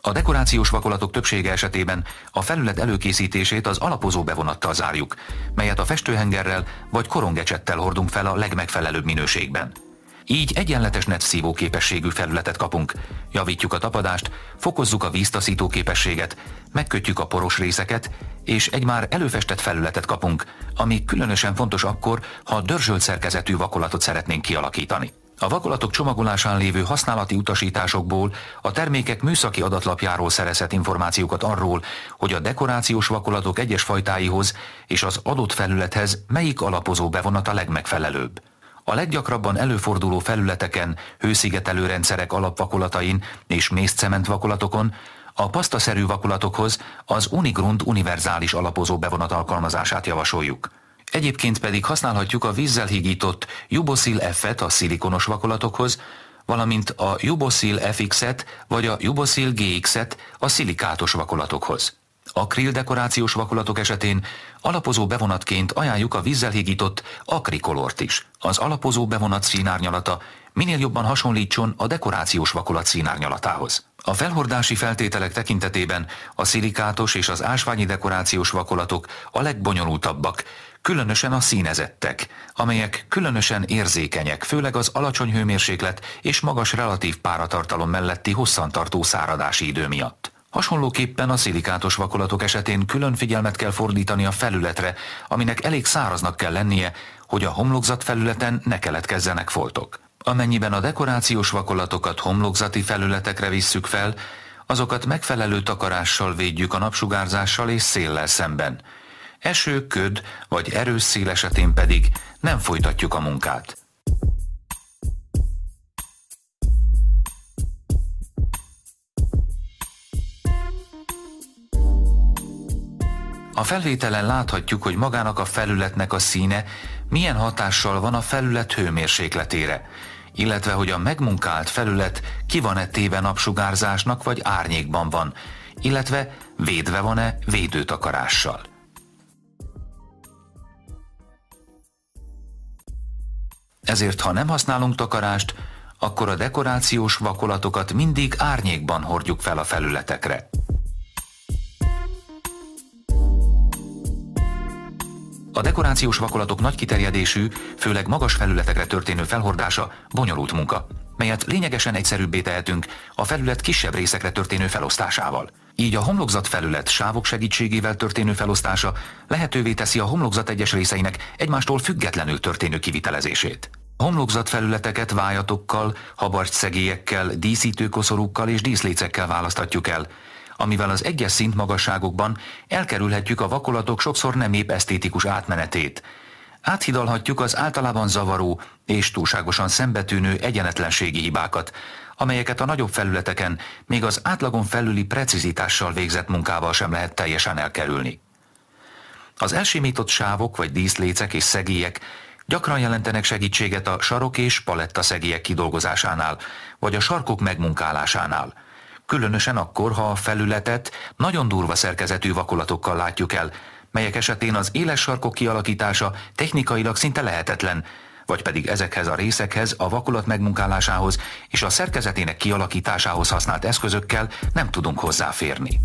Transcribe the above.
A dekorációs vakolatok többsége esetében a felület előkészítését az alapozó bevonattal zárjuk, melyet a festőhengerrel vagy korongecsettel hordunk fel a legmegfelelőbb minőségben. Így egyenletes netszívó képességű felületet kapunk, javítjuk a tapadást, fokozzuk a víztaszító képességet, megkötjük a poros részeket, és egy már előfestett felületet kapunk, ami különösen fontos akkor, ha dörzsölt szerkezetű vakolatot szeretnénk kialakítani. A vakolatok csomagolásán lévő használati utasításokból, a termékek műszaki adatlapjáról szerezhet információkat arról, hogy a dekorációs vakolatok egyes fajtáihoz és az adott felülethez melyik alapozó bevonat a legmegfelelőbb. A leggyakrabban előforduló felületeken, hőszigetelő rendszerek alapvakolatain és mészcement vakolatokon a pasztaszerű vakolatokhoz az Unigrund univerzális alapozó bevonat alkalmazását javasoljuk. Egyébként pedig használhatjuk a vízzel hígított Jubosil F-et a szilikonos vakolatokhoz, valamint a Jubosil FX-et vagy a Jubosil GX-et a szilikátos vakolatokhoz. Akril dekorációs vakolatok esetén alapozó bevonatként ajánljuk a vízzel hígított akrikolort is. Az alapozó bevonat színárnyalata minél jobban hasonlítson a dekorációs vakolat színárnyalatához. A felhordási feltételek tekintetében a szilikátos és az ásványi dekorációs vakolatok a legbonyolultabbak, különösen a színezettek, amelyek különösen érzékenyek, főleg az alacsony hőmérséklet és magas relatív páratartalom melletti hosszantartó száradási idő miatt. Hasonlóképpen a szilikátos vakolatok esetén külön figyelmet kell fordítani a felületre, aminek elég száraznak kell lennie, hogy a homlokzat felületen ne keletkezzenek foltok. Amennyiben a dekorációs vakolatokat homlokzati felületekre visszük fel, azokat megfelelő takarással védjük a napsugárzással és széllel szemben. Eső, köd vagy erős szél esetén pedig nem folytatjuk a munkát. A felvételen láthatjuk, hogy magának a felületnek a színe milyen hatással van a felület hőmérsékletére, illetve hogy a megmunkált felület ki van-e téve napsugárzásnak vagy árnyékban van, illetve védve van-e védőtakarással. Ezért, ha nem használunk takarást, akkor a dekorációs vakolatokat mindig árnyékban hordjuk fel a felületekre. A dekorációs vakolatok nagy kiterjedésű, főleg magas felületekre történő felhordása bonyolult munka, melyet lényegesen egyszerűbbé tehetünk a felület kisebb részekre történő felosztásával. Így a homlokzat felület sávok segítségével történő felosztása lehetővé teszi a homlokzat egyes részeinek egymástól függetlenül történő kivitelezését. A homlokzat felületeket vájatokkal, habarcsszegélyekkel, díszítőkoszorúkkal és díszlécekkel választhatjuk el, amivel az egyes szintmagasságokban elkerülhetjük a vakolatok sokszor nem épp esztétikus átmenetét. Áthidalhatjuk az általában zavaró és túlságosan szembetűnő egyenetlenségi hibákat, amelyeket a nagyobb felületeken még az átlagon felüli precizitással végzett munkával sem lehet teljesen elkerülni. Az elsimított sávok vagy díszlécek és szegélyek gyakran jelentenek segítséget a sarok és paletta szegélyek kidolgozásánál, vagy a sarkok megmunkálásánál. Különösen akkor, ha a felületet nagyon durva szerkezetű vakolatokkal látjuk el, melyek esetén az éles sarkok kialakítása technikailag szinte lehetetlen, vagy pedig ezekhez a részekhez, a vakolat megmunkálásához és a szerkezetének kialakításához használt eszközökkel nem tudunk hozzáférni.